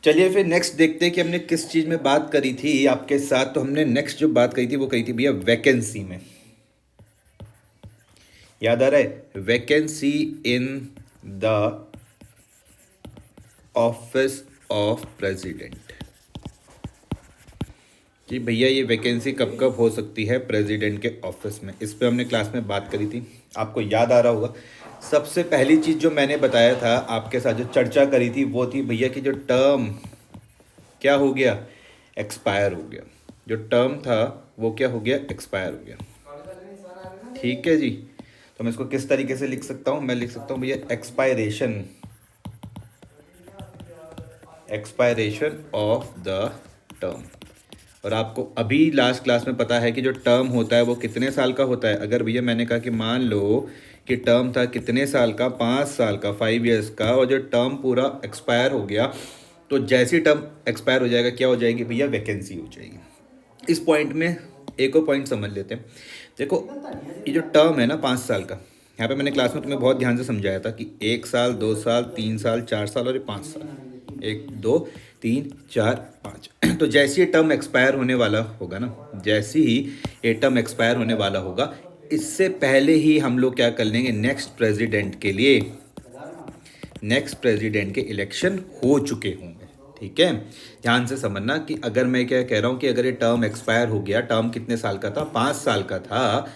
चलिए फिर नेक्स्ट देखते हैं कि हमने किस चीज़ में बात करी थी आपके साथ। तो हमने नेक्स्ट जो बात करी थी वो करी थी भैया वैकेंसी में। याद आ रहा है? Vacancy in the office of president, कि भैया ये वैकेंसी कब कब हो सकती है प्रेसिडेंट के ऑफिस में। इस पे हमने क्लास में बात करी थी, आपको याद आ रहा होगा। सबसे पहली चीज़ जो मैंने बताया था आपके साथ, जो चर्चा करी थी, वो थी भैया कि जो टर्म क्या हो गया, एक्सपायर हो गया। जो टर्म था वो क्या हो गया, एक्सपायर हो गया। ठीक है जी। तो मैं इसको किस तरीके से लिख सकता हूँ, मैं लिख सकता हूँ भैया expiration, expiration of the term. और आपको अभी लास्ट क्लास में पता है कि जो टर्म होता है वो कितने साल का होता है। अगर भैया मैंने कहा कि मान लो कि टर्म था कितने साल का, 5 साल का, 5 ईयर्स का, और जो टर्म पूरा एक्सपायर हो गया, तो जैसी टर्म एक्सपायर हो जाएगा क्या हो जाएगी भैया, वैकेंसी हो जाएगी। इस पॉइंट में एक और पॉइंट समझ लेते हैं। देखो ये जो टर्म है ना 5 साल का, यहाँ पे मैंने क्लास में तुम्हें बहुत ध्यान से समझाया था कि 1 साल, 2 साल, 3 साल, 4 साल और ये 5 साल। 1, 2, 3, 4, 5 तो जैसे ही टर्म एक्सपायर होने वाला होगा ना, जैसे ही ये टर्म एक्सपायर होने वाला होगा, इससे पहले ही हम लोग क्या कर लेंगे, नेक्स्ट प्रेसिडेंट के लिए, नेक्स्ट प्रेसिडेंट के इलेक्शन हो चुके होंगे। ठीक है, ध्यान से समझना कि अगर मैं क्या कह रहा हूँ कि अगर ये टर्म एक्सपायर हो गया, टर्म कितने साल का था, 5 साल का था,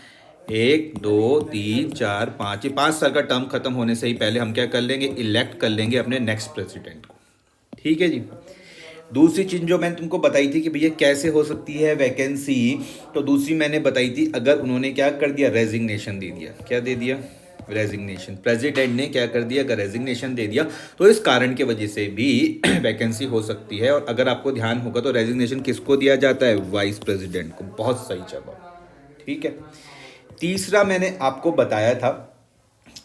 1, 2, 3, 4, 5, ये 5 साल का टर्म खत्म होने से ही पहले हम क्या कर लेंगे, इलेक्ट कर लेंगे अपने नेक्स्ट प्रेसिडेंट को। ठीक है जी। दूसरी चीज जो मैंने तुमको बताई थी कि भैया कैसे हो सकती है वैकेंसी, तो दूसरी मैंने बताई थी अगर उन्होंने क्या कर दिया, रेजिग्नेशन दे दिया। क्या दे दिया, रेजिग्नेशन। प्रेसिडेंट ने क्या कर दिया, अगर रेजिग्नेशन दे दिया तो इस कारण की वजह से भी वैकेंसी हो सकती है। और अगर आपको ध्यान होगा तो रेजिग्नेशन किसको दिया जाता है, वाइस प्रेसिडेंट को। बहुत सही जवाब। ठीक है। तीसरा मैंने आपको बताया था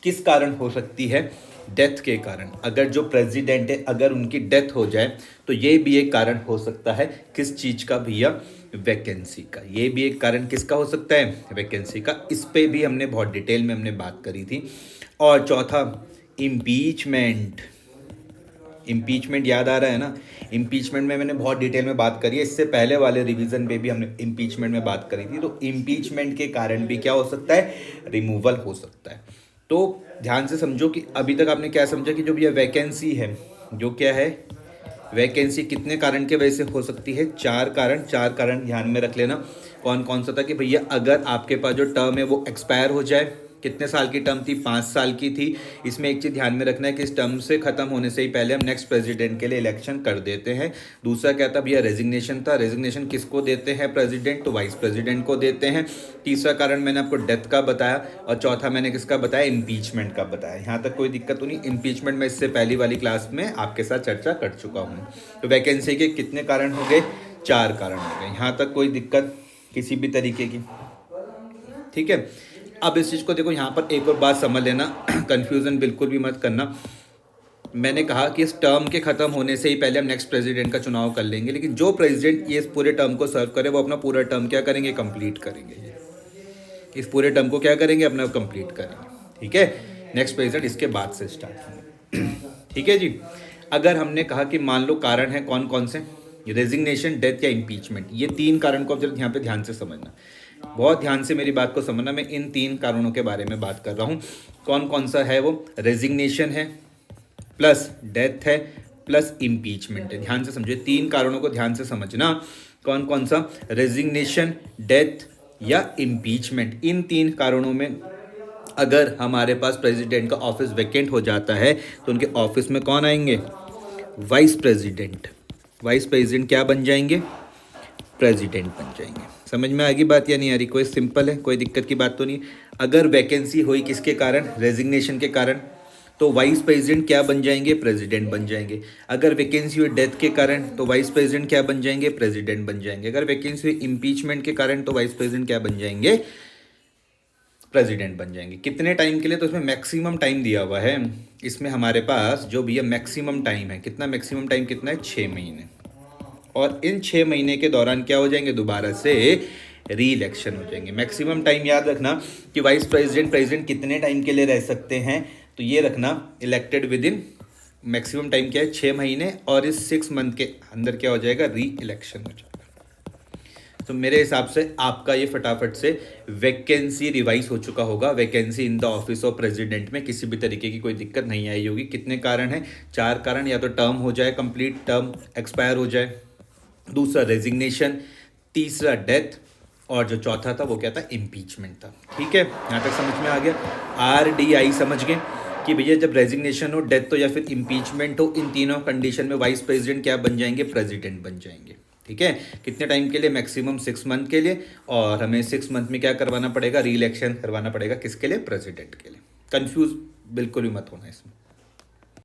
किस कारण हो सकती है, डेथ के कारण। अगर जो प्रेसिडेंट है अगर उनकी डेथ हो जाए तो ये भी एक कारण हो सकता है। किस चीज का भैया, वैकेंसी का। ये भी एक कारण किसका हो सकता है, वैकेंसी का। इस पे भी हमने बहुत डिटेल में हमने बात करी थी। और चौथा, इम्पीचमेंट। इम्पीचमेंट याद आ रहा है ना, इम्पीचमेंट में मैंने बहुत डिटेल में बात करी है। इससे पहले वाले रिवीजन पे भी हमने इम्पीचमेंट में बात करी थी। तो इम्पीचमेंट के कारण भी क्या हो सकता है, रिमूवल हो सकता है। तो ध्यान से समझो कि अभी तक आपने क्या समझा कि जो भी ये वैकेंसी है, जो क्या है, वैकेंसी कितने कारण के वजह से हो सकती है, 4 कारण। 4 कारण ध्यान में रख लेना। कौन कौन सा था कि भैया अगर आपके पास जो टर्म है वो एक्सपायर हो जाए। कितने साल की टर्म थी, 5 साल की थी। इसमें एक चीज़ ध्यान में रखना है कि इस टर्म से खत्म होने से ही पहले हम नेक्स्ट प्रेसिडेंट के लिए इलेक्शन कर देते हैं। दूसरा क्या था भैया, रेजिग्नेशन था। रेजिग्नेशन किसको देते हैं, प्रेसिडेंट, तो वाइस प्रेसिडेंट को देते हैं। तीसरा कारण मैंने आपको डेथ का बताया। और चौथा मैंने किसका बताया, इम्पीचमेंट का बताया। यहाँ तक कोई दिक्कत तो नहीं। इम्पीचमेंट में इससे पहली वाली क्लास में आपके साथ चर्चा कर चुका हूँ। तो वैकेंसी के कितने कारण हो गए, 4 कारण हो गए। यहाँ तक कोई दिक्कत किसी भी तरीके की, ठीक है। अब इस चीज़ को देखो, यहाँ पर एक और बात समझ लेना, कंफ्यूजन बिल्कुल भी मत करना। मैंने कहा कि इस टर्म के खत्म होने से ही पहले हम नेक्स्ट प्रेसिडेंट का चुनाव कर लेंगे, लेकिन जो प्रेसिडेंट ये इस पूरे टर्म को सर्व करे वो अपना पूरा टर्म क्या करेंगे, कंप्लीट करेंगे। इस पूरे टर्म को क्या करेंगे, अपना कंप्लीट करेंगे। ठीक है, नेक्स्ट प्रेसिडेंट इसके बाद से स्टार्ट होंगे। ठीक है जी। अगर हमने कहा कि मान लो कारण है कौन कौन से, रेजिग्नेशन, डेथ या इम्पीचमेंट, ये 3 कारण को अब यहाँ पे ध्यान से समझना, बहुत ध्यान से मेरी बात को समझना। मैं इन 3 कारणों के बारे में बात कर रहा हूँ। कौन कौन सा है वो, रेजिग्नेशन है, प्लस डेथ है, प्लस इम्पीचमेंट है। ध्यान से समझिए, 3 कारणों को ध्यान से समझना। कौन कौन सा, रेजिग्नेशन, डेथ या इम्पीचमेंट। इन 3 कारणों में अगर हमारे पास प्रेसिडेंट का ऑफिस वैकेंट हो जाता है तो उनके ऑफिस में कौन आएंगे, वाइस प्रेसिडेंट। वाइस प्रेसिडेंट क्या बन जाएंगे, प्रेसिडेंट बन जाएंगे। समझ में आ गई बात या नहीं आ रही, कोई सिंपल है, कोई दिक्कत की बात तो नहीं। अगर वैकेंसी हुई किसके कारण, रेजिग्नेशन के कारण, तो वाइस प्रेसिडेंट क्या बन जाएंगे, प्रेसिडेंट बन जाएंगे। अगर वैकेंसी हुई डेथ के कारण तो वाइस प्रेसिडेंट क्या बन जाएंगे, प्रेसिडेंट बन जाएंगे। अगर वैकेंसी हुई इम्पीचमेंट के कारण तो वाइस प्रेसिडेंट क्या बन जाएंगे, प्रेसिडेंट बन जाएंगे। कितने टाइम के लिए, तो इसमें मैक्सिमम टाइम दिया हुआ है। इसमें हमारे पास जो भी है मैक्सिमम टाइम है, कितना मैक्सिमम टाइम कितना है, 6 महीने। और इन 6 महीने के दौरान क्या हो जाएंगे, दोबारा से री इलेक्शन हो जाएंगे। मैक्सिमम टाइम याद रखना कि वाइस प्रेसिडेंट, प्रेसिडेंट कितने टाइम के लिए रह सकते हैं, तो ये रखना, elected with in maximum time क्या है, 6 महीने, और इस 6 मंथ के अंदर क्या हो जाएगा, री इलेक्शन हो जाएगा। तो मेरे हिसाब से आपका ये फटाफट से वैकेंसी रिवाइज हो चुका होगा। Vacancy in the office of president में किसी भी तरीके की कोई दिक्कत नहीं आई होगी। कितने कारण हैं, 4 कारण, या तो टर्म हो जाए कंप्लीट, टर्म एक्सपायर हो जाए, दूसरा रेजिग्नेशन, तीसरा डेथ, और जो चौथा था वो क्या था, इम्पीचमेंट था। ठीक है, यहाँ तक समझ में आ गया। RDI समझ गए कि भैया जब रेजिग्नेशन हो, डेथ हो, या फिर इम्पीचमेंट हो, इन तीनों कंडीशन में वाइस प्रेसिडेंट क्या बन जाएंगे, प्रेसिडेंट बन जाएंगे। ठीक है, कितने टाइम के लिए, मैक्सिमम 6 मंथ के लिए, और हमें 6 मंथ में क्या करवाना पड़ेगा, री इलेक्शन करवाना पड़ेगा, किसके लिए, प्रेसिडेंट के लिए। कंफ्यूज बिल्कुल भी मत होना इसमें।